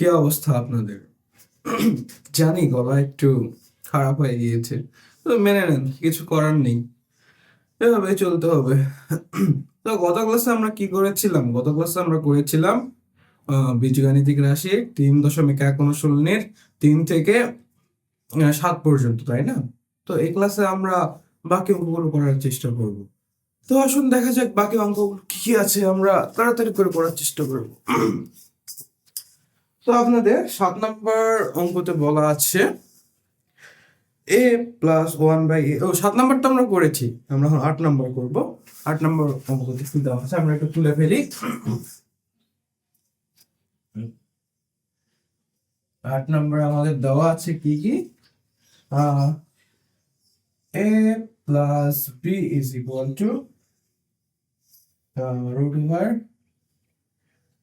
কি অবস্থা আপনাদের? জানি গলা একটু খারাপ হয়ে গিয়েছে, তো মেনে নেন, কিছু করার নেই, এভাবে চলতে হবে। তো গত ক্লাসে আমরা করেছিলাম বীজগাণিতিক রাশি 3.1 অনুশীলনীর 3 থেকে 7 পর্যন্ত, তাই না? তো এই ক্লাসে আমরা বাকি অঙ্কগুলো করার চেষ্টা করব। তো আসুন দেখা যাক বাকি অঙ্কগুলো কি কি আছে, আমরা তাড়াতাড়ি করে করার চেষ্টা করব। তো আপনাদের 7 নম্বর অঙ্কতে বলা আছে a+1/a। 7 নম্বরটা আমরা করেছি, আমরা এখন 8 নম্বর করব। 8 নম্বর অঙ্কতে কি দেওয়া আছে আমরা একটু তুলে ফেলি। 8 নম্বর আমাদের দেওয়া আছে কি কি, a+b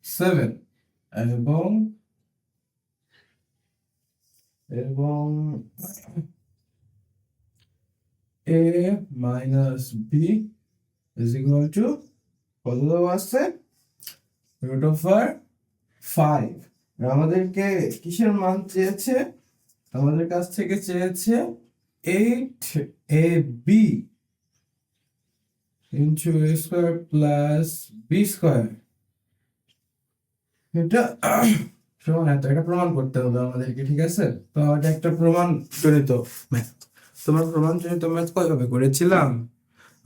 √7 এবং এবং a-b কত দেওয়া আছে, √5। আমাদেরকে কিসের মান চেয়েছে? আমাদের কাছ থেকে চেয়েছে 8ab into a square plus b square। এটা এটা প্রমাণ করতে হবে আমাদেরকে, ঠিক আছে? তো এটা একটা প্রমাণ জনিত ম্যাথ। তোমার প্রমাণ জনিত ম্যাথ কয়ভাবে করেছিলাম?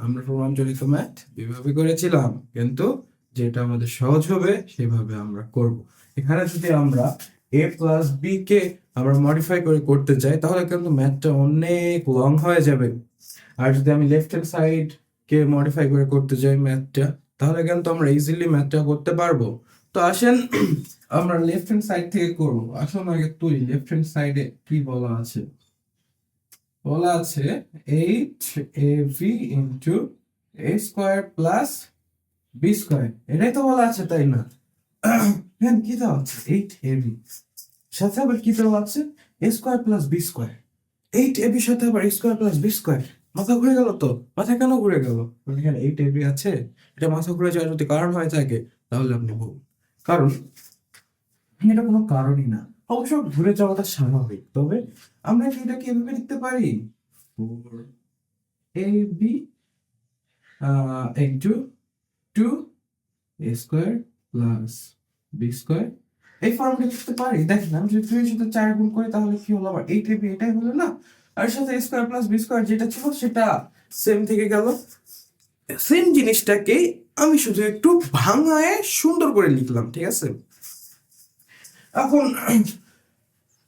আমরা প্রমাণ জনিত ম্যাথ এভাবে করেছিলাম, কিন্তু যেটা আমাদের সহজ হবে সেভাবে আমরা করব। এখানে যদি আমরা a+b কে আমরা মডিফাই করে করতে চাই তাহলে কিন্তু ম্যাথটা অনেক লং হয়ে যাবে। আর যদি আমি লেফট হ্যান্ড সাইড কে মডিফাই করে করতে চাই ম্যাথটা, তাহলে কিন্তু আমরা ইজিলি ম্যাথটা করতে পারবো। তো আসেন আমরা লেফট হ্যান্ড সাইড থেকে করব। আসুন আগে তুই লেফট হ্যান্ড সাইডে কি বলা আছে। বলা আছে 8ab into a square plus b square। এটাই তো বলা আছে, তাই না? হ্যাঁ, কি দেওয়া আছে? 8ab সাথে আবার কি দেওয়া আছে? a square plus b square। 8ab সাথে আবার a square plus b square। মাথা ঘুরে গেল তো? মাথা কেন ঘুরে গেল? এখানে 8ab আছে, এটা মাথা ঘুরে যাওয়ার যদি কারণ হয়ে থাকে তাহলে আপনি বলুন। কারণ এটা কোনো কারণই না, অবশ্য ঘুরে যাওয়াটা স্বাভাবিক। তবে আমরা কি এটাকে এভাবে লিখতে পারি, 4ab into 2a square plus b square। এই ফর্মটা লিখতে পারি। দেখেন আমি যদি 2 এর সাথে 4 গুণ করি তাহলে কি হলো, আবার 8ab এটাই হলো না, আর সাথে a square plus b square যেটা ছিল সেটা সেম থেকে গেল। সেম জিনিসটাকে আমি শুধু একটু ভাঙায় সুন্দর করে লিখলাম, ঠিক আছে? এখন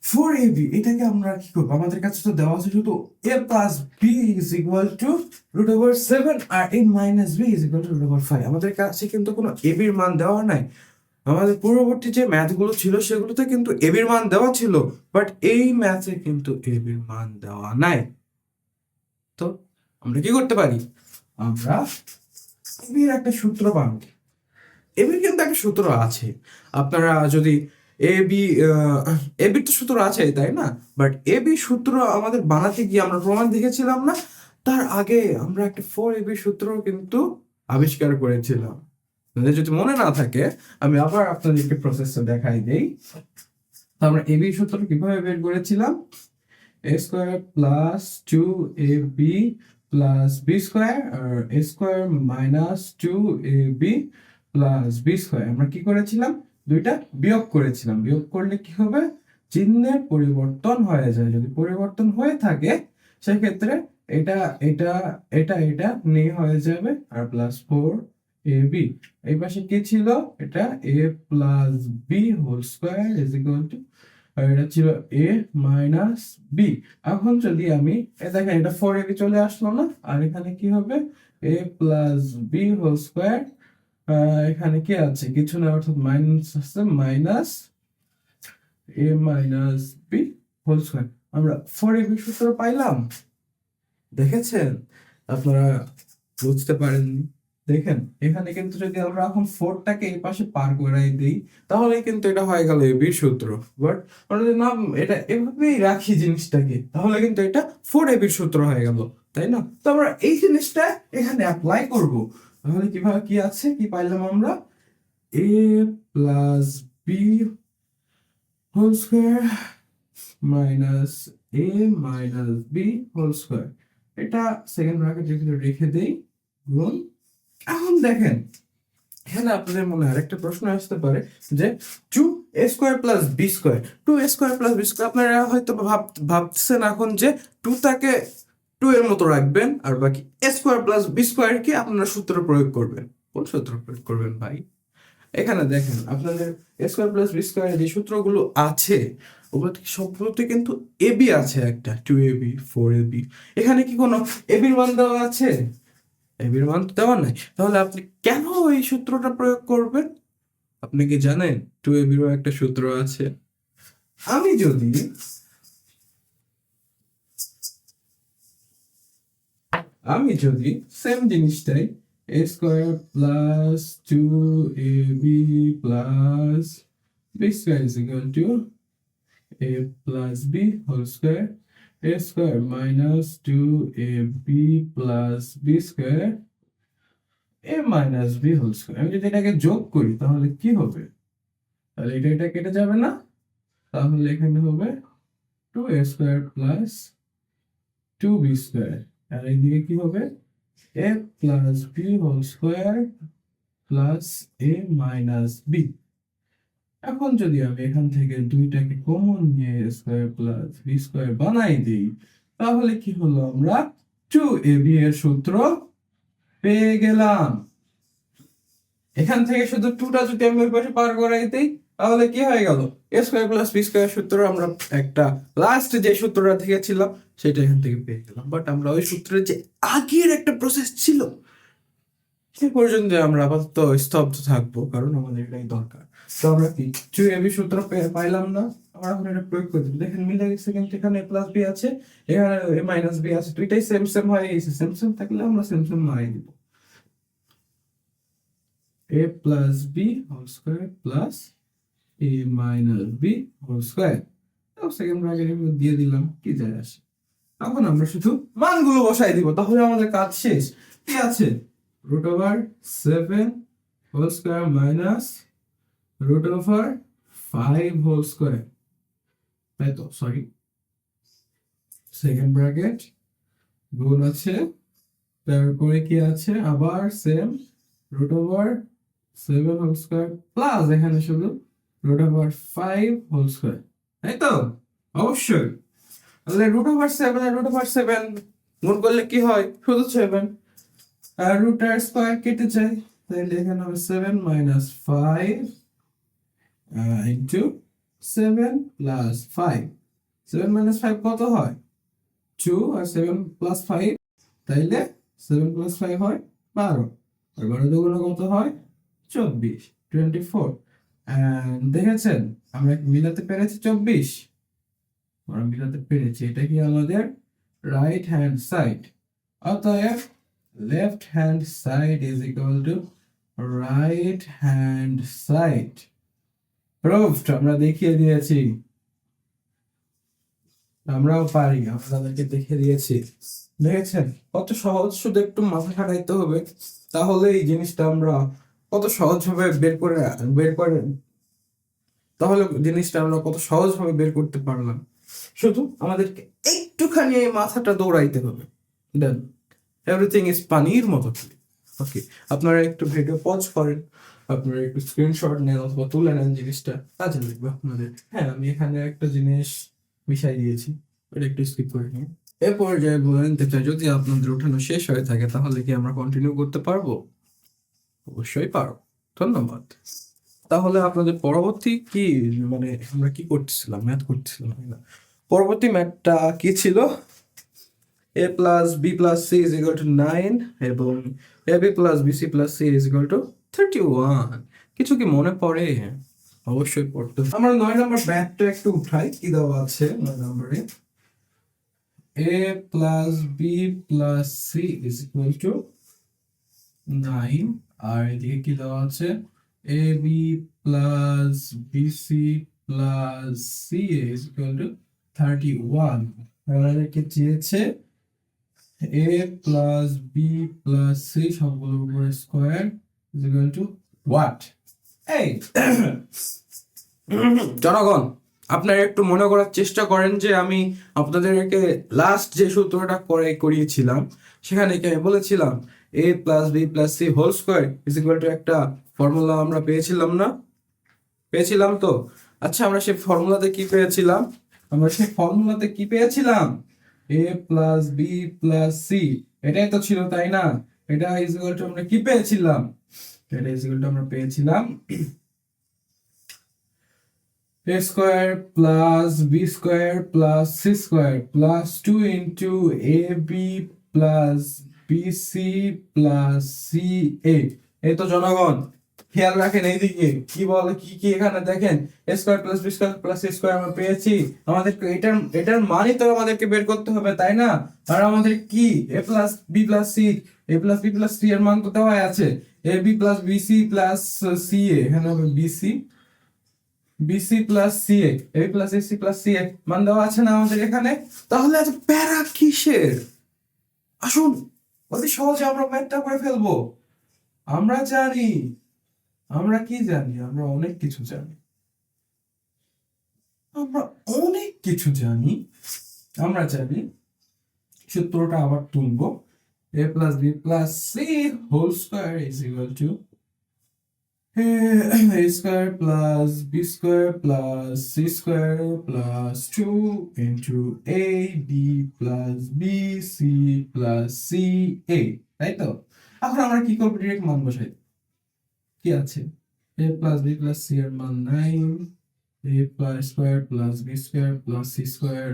4ab এটাকে আমরা কি করবো, আমাদের কাছে তো দেওয়া আছে শুধু a+b √7 আর a-b √5। আমাদের কাছে কিন্তু কোনো ab এর মান দেওয়া নাই। আমাদের পূর্ববর্তী যে ম্যাথগুলো ছিল সেগুলোতে কিন্তু ab এর মান দেওয়া ছিল, বাট এই ম্যাথে কিন্তু ab এর মান দেওয়া নাই। তো আমরা কি করতে পারি, আমরা ab এর একটা সূত্র পাবো। ab এর কিন্তু একটা সূত্র আছে, আপনারা যদি এবি তো সূত্র আছে, তাই না? বাট এবি সূত্র আমাদের বানাতে গিয়ে আমরা প্রমাণ দেখেছিলাম না, তার আগে আমরা একটা 4ab সূত্র কিন্তু আবিষ্কার করেছিলাম। যদি মনে না থাকে আমি আবার আপনাদেরকে প্রসেসটা দেখাই দেই। তো আমরা এবি সূত্র কিভাবে বের করেছিলাম, a square plus 2ab plus b square R a square minus 2ab plus b square। আমরা কি করেছিলাম, দুইটা বিয়োগ করেছিলাম। বিয়োগ করলে কি হবে, চিহ্নের পরিবর্তন হয়ে যায়। যদি পরিবর্তন হয়ে থাকে সেক্ষেত্রে এটা এটা এটা এটা নিয়ে হয়ে যাবে আর প্লাস 4ab। এই পাশে কি ছিল, এটা a plus b whole square is equal to, আর এটা ছিল a minus b। এখন যদি আমি দেখেন এটা 4ab চলে আসলো না, আর এখানে কি হবে, a plus b whole square, এখানে কি আছে, কিছু না, অর্থাৎ মাইনাস আছে, minus a minus b whole square। আমরা 4ab সূত্র পাইলাম। দেখেছেন? আপনারা বুঝতে পারেননি? দেখেন এখানে কিন্তু যদি আমরা এখন 4টাকে এই পাশে পার করাই দেই তাহলে কিন্তু এটা হয়ে গেল ab সূত্র। বাট আমরা যদি না এটা এভাবেই রাখি জিনিসটাকে তাহলে কিন্তু এটা 4ab সূত্র হয়ে গেল, তাই না? তো আমরা এই জিনিসটা এখানে অ্যাপ্লাই করব। তাহলে কিভাবে কি আছে, কি পাইলাম আমরা, a plus b whole square minus a minus b whole square, এটা সেকেন্ড ব্র্যাকেটের ভিতরে রেখে দেই গুণ। এখন দেখেন এখানে আপনাদের মনে আরেকটা প্রশ্ন আসতে পারে যে 2a² + b², 2a² + b², আপনারা হয়তো ভাবছেন এখন যে 2 তাকে 2 এর মতো রাখবেন আর বাকি a² + b² কে আপনারা সূত্র প্রয়োগ করবেন। কোন সূত্র প্রয়োগ করবেন ভাই? এখানে দেখেন আপনাদের a² + b² এর যে সূত্রগুলো আছে ওগুলো সবগুলোতে কিন্তু ab আছে, একটা 2ab 4ab। এখানে কি কোনো ab এর মান দেওয়া আছে? এবির মান তো দেওয়া নাই, তাহলে আপনি কেন এই সূত্রটা প্রয়োগ করবেন? আপনি কি জানেন 2ab-এরও একটা সূত্র আছে? আমি যদি সেম জিনিসটাই a² + 2ab + b² a + b whole square, a² - 2ab + b² a minus b whole square, আমি যদি এটাকে যোগ করি তাহলে কি হবে? তাহলে এটা কেটে যাবে না? তাহলে এখানে হবে 2a² + 2b², আর এইদিকে কি হবে? a + b whole square + a minus b. এখন যদি আমি এখান থেকে দুইটাকে কমন নিয়ে a² + b² বানাই দিই তাহলে কি হলো? আমরা 2ab এর সূত্র পেয়ে গেলাম। এখান থেকে শুধু 2টা যদি আমি ওই পাশে পার করাই দিই তাহলে কি হয়ে গেল? a² + b² সূত্র আমরা একটা লাস্ট যে সূত্রটা দেখেছিলাম সেটা এখান থেকে পেয়ে গেলাম। বাট আমরা ওই সূত্রের যে আগের একটা প্রসেস ছিল সে পর্যন্ত আমরা আপাতত স্তব্ধ থাকবো, কারণ আমাদের এটাই দরকার। তো আমরা কি 2ab সূত্র পাইলাম না? আমরা এখন এটা প্রয়োগ করে দিই। দেখেন মিলে গেছে, কিন্তু এখানে a + b আছে, এখানে a মাইনাস b আছে, দুইটাই সেম সেম হয়ে গেছে। সেম সেম থাকলে আমরা সেম সেম মারি দিব। a + b whole square + a minus b whole square, second ব্র্যাকেটের মধ্যে দিয়ে দিলাম, কি যায় আসে। এখন আমরা শুধু মানগুলো বসাই দিব, তাহলে আমাদের কাজ শেষ। কি আছে? √7 whole square minus √5 whole square, তাই তো? সরি, সেকেন্ড ব্র্যাকেট গুণ আছে, তারপরে কি আছে? আবার সেম √7 হোল স্কয়ার প্লাস এখানে শুধু √5 হোল স্কয়ার, তাই তো? অবশ্যই। তাহলে √7 আর √7 গুণ করলে কি হয়? শুধু 7, আর রুটের স্কয়ার কেটে যায়, তাহলে এখানে হবে 7 - 5 ইনটু 7 + 5। 7 - 5 কত হয়? 2, আর 7 + 5, তাইলে 7 + 5 হয় 12, আর 12 দুগুণ কত হয়? 24, 24। দেখেছেন আমরা মিলাতে পেরেছি 24, আমরা মিলাতে পেরেছি। এটা কি আমাদের রাইট হ্যান্ড সাইড, অতএব left hand side is equal two right hand side. Proved, আমরা দেখিয়ে দিয়েছি। আমরাও পারি, আপনাদেরকে দেখিয়ে দিয়েছি। দেখেছেন কত সহজ? শুধু একটু মাথা খাটাইতে হবে, তাহলে এই জিনিসটা আমরা কত সহজভাবে বের করে তাহলে জিনিসটা আমরা কত সহজভাবে বের করতে পারলাম। শুধু আমাদেরকে একটুখানি এই মাথাটা দৌড়াইতে হবে, দেন এভরিথিং ইজ পানির মতো। ওকে, আপনারা একটু ভিডিও পজ করেন, আপনারা একটু স্ক্রিনশট নেন অথবা তুলে নেন, জিনিসটা কাজে লাগবে আপনাদের। হ্যাঁ, আমি এখানে একটা জিনিস মিশাই দিয়েছি, ওটা একটু স্কিপ করে নিন। এ পর্যায়ে বলে নিতে চাই, যদি আপনাদের উঠানো শেষ হয়ে থাকে তাহলে কি আমরা কন্টিনিউ করতে পারবো? অবশ্যই পারবো। ধন্যবাদ। তাহলে আপনাদের পরবর্তী কি, মানে আমরা কি করতেছিলাম? ম্যাথ করতেছিলাম না? পরবর্তী ম্যাথটা কি ছিল? a + b + c = 9 এবং ab + bc + c = 31। কিছু কি মনে পড়ে? অবশ্যই পড়তে। আমরা 9 নম্বর ম্যাথটা একটু উঠাই। কি দেওয়া আছে 9 নম্বরে? a + b + c = 9, আর এদিকে কি দেওয়া আছে? ab + bc + ca = 31। আমাদেরকে চেয়েছে a + b + c সবগুলোর উপরে স্কয়ার = what? এই জনগণ, আপনারা একটু মনে করার চেষ্টা করেন যে আমি আপনাদেরকে লাস্ট যে সূত্রটা করিয়েছিলাম সেখানে কি আমি বলেছিলাম a plus b plus c whole square is equal to একটা ফর্মুলা আমরা পেয়েছিলাম না? পেয়েছিলাম তো। আচ্ছা, আমরা সেই ফর্মুলাতে কি পেয়েছিলাম? এ প্লাস বি প্লাস সি, এটাই তো ছিল তাই না? এটা ইজ ইকুয়াল টু আমরা কি পেয়েছিলাম? এটা ইজ ইকুয়াল টু আমরা পেয়েছিলাম a square plus b square plus c square plus 2 into ab plus bc plus ca। এই তো জনগণ, খেয়াল রাখেন এইদিকে কি বলে, কি কি এখানে দেখেন, a square plus b square plus c square আমরা পেয়েছি। আমাদেরকে এটার মানই তো আমাদেরকে বের করতে হবে তাই না? আর আমাদের কি a plus b plus c, a plus b plus c এর মান তো দেওয়া আছে, ab plus bc plus ca, এখানে হবে bc বিসি প্লাস সিএ, এ প্লাস এসি প্লাস সিএ মান দেওয়া আছে না আমাদের এখানে? তাহলে এত প্যারা কিসের? আসুন অতি সহজে আমরা ম্যাথটা করে ফেলবো। আমরা জানি, আমরা কি জানি, আমরা অনেক কিছু জানি, আমরা অনেক কিছু জানি। আমরা জানি সূত্রটা আবার তুলবো, a plus b plus c whole square is equal to a square plus b square plus c square plus 2 into ab plus bc plus ca, তাই তো? এখন আমরা কি করবো, ডিরেক্ট মান বসাই। কি আছে, a plus b plus c এর মান 9, a plus square plus b square plus c square,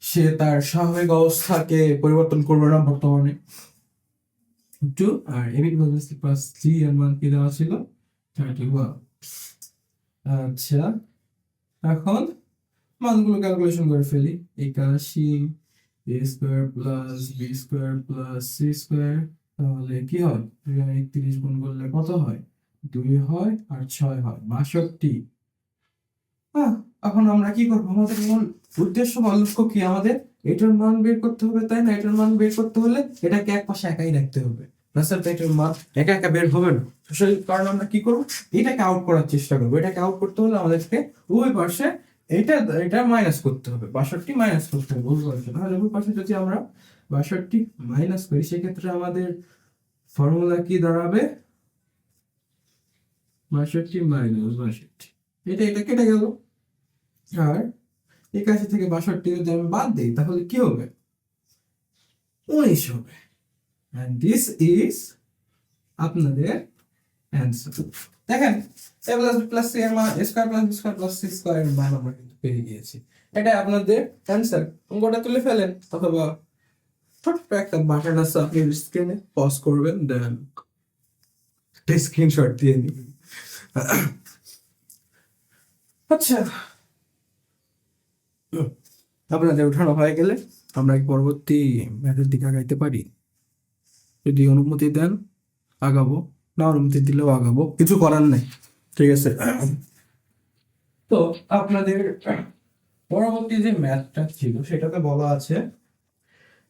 সে তার স্বাভাবিক অবস্থাকে পরিবর্তন করবে না বর্তমানে, 2, আর ab plus bc plus c এর মান কি দেওয়া ছিল, 31। আচ্ছা, এখন মানগুলো ক্যালকুলেশন করে ফেলি। 81 a square plus b square plus c square, তাহলে কি হয়, 31 গুণ করলে কত হয়, 2 হয় আর 6 হয়, 62। হ্যাঁ, এখন আমরা কি করবো, আমাদের মূল উদ্দেশ্য বা লক্ষ্য কি, আমাদের এটার মান বের করতে হবে তাই না? এটার মান বের করতে হলে এটাকে এক পাশে একাই রাখতে হবে, না স্যার এটার মান একা একা বের হবে না। সেই কারণে আমরা কি করবো, এটাকে আউট করার চেষ্টা করবো। এটাকে আউট করতে হলে আমাদেরকে উভয় পাশে এটা এটা মাইনাস করতে হবে, 62 মাইনাস করতে হবে, বুঝতে পারছো? তাহলে উভয় পাশে যদি আমরা 62 মাইনাস করি সেক্ষেত্রে আমাদের ফর্মুলা কি দাঁড়াবে, 62 মাইনাস 62, এটা কেটে গেল। আর 81 থেকে 62 যদি আমি বাদ দিই তাহলে কি হবে, 19 হবে। and this is আপনাদের অ্যান্সার। দেখেন a plus b plus c এর মান, a square plus b square plus c square এর মান আমরা কিন্তু পেয়ে গিয়েছি। এটা আপনাদের অ্যান্সার। অঙ্কটা তুলে ফেলেন অথবা ছোট্ট একটা বাটন আছে, আপনি স্ক্রিনে পজ করবেন, দেন স্ক্রিনশট দিয়ে নিবেন। আচ্ছা, আপনাদের উঠানো হয়ে গেলে আমরা পরবর্তী ম্যাথের দিকে আগাইতে পারি, যদি অনুমতি দেন আগাবো, না অনুমতি দিলেও আগাবো, কিছু করার নাই, ঠিক আছে? তো আপনাদের পরবর্তী যে ম্যাথটা ছিল সেটাতে বলা আছে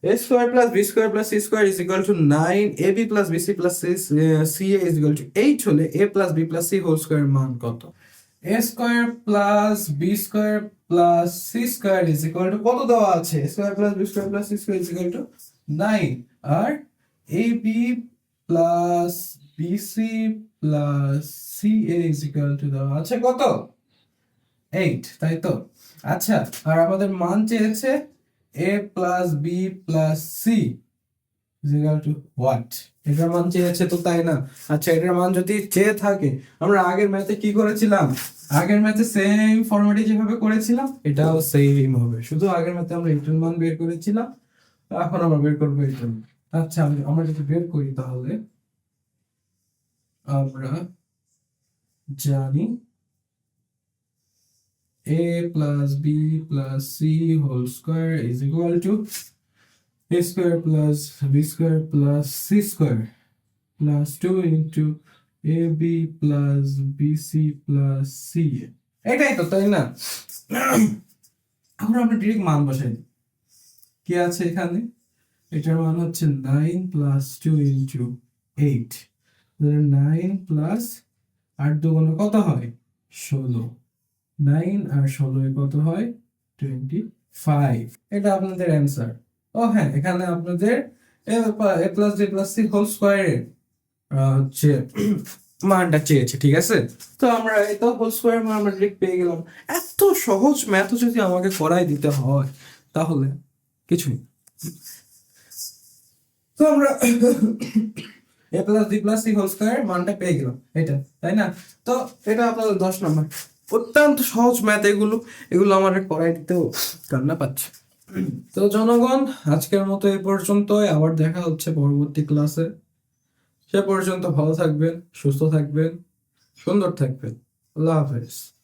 a square plus b square plus c square is equal to 9, ab plus bc plus ca is equal to 8 হলে a plus b plus c whole square এর মান কত? a square plus b square plus c square is equal to কত দেওয়া আছে, a square plus b square plus c square is equal to 9, R ab plus bc plus ca is equal to দেওয়া আছে কত, 8, তাই তো? আচ্ছা, আর আমাদের মান চেয়েছে a plus b plus c is equal to what? এটার মান চেয়েছে তো, তাই না? আচ্ছা, এটার মান যদি চেয়ে থাকে, আমরা আগের ম্যাথে কি করেছিলাম, আগের ম্যাথে সেম ফরম্যাটে যেভাবে করেছিলাম এটাও সেম হবে, শুধু আগের ম্যাথে আমরা এটার মান বের করেছিলাম, এখন আমরা বের করবো এটার মান। আচ্ছা, আমরা যদি বের করি তাহলে আমরা জানি a plus b plus c whole square is equal to a square plus b square plus c square plus 2 into ab plus bc plus c, এটাই তো, তাই না? আমরা ডিরেক্ট মান বসাই দিই। কি আছে এখানে, এটার মান হচ্ছে 9 plus 2 into 8, 9 plus 8 দুগুণে কত হয়, 16, 9 আর 16 কত হয়? 25। এটা আপনাদের অ্যান্সার। ও হ্যাঁ, এখানে আপনাদের a plus b plus c whole স্কোয়ারের হচ্ছে মানটা চেয়েছে, ঠিক আছে? তো আমরা এই তো হোল স্কোয়ার মান আমরা ডিরেক্ট পেয়ে গেলাম। এত সহজ ম্যাথ যদি আমাকে করাই দিতে হয় তাহলে কিছুই। তো আমরা a plus b plus c whole square মানটা পেয়ে গেলাম, এটা তাই না? তো এটা আপনাদের 10 নম্বর। অত্যন্ত সহজ ম্যাথ এগুলো, এগুলো আমার করাই দিতেও কান্না পাচ্ছে। তো জনগণ, আজকের মতো এই পর্যন্তই। আবার দেখা হচ্ছে পরবর্তী ক্লাসে। সে পর্যন্ত ভালো থাকবেন, সুস্থ থাকবেন, সুন্দর থাকবেন। আল্লাহ হাফেজ।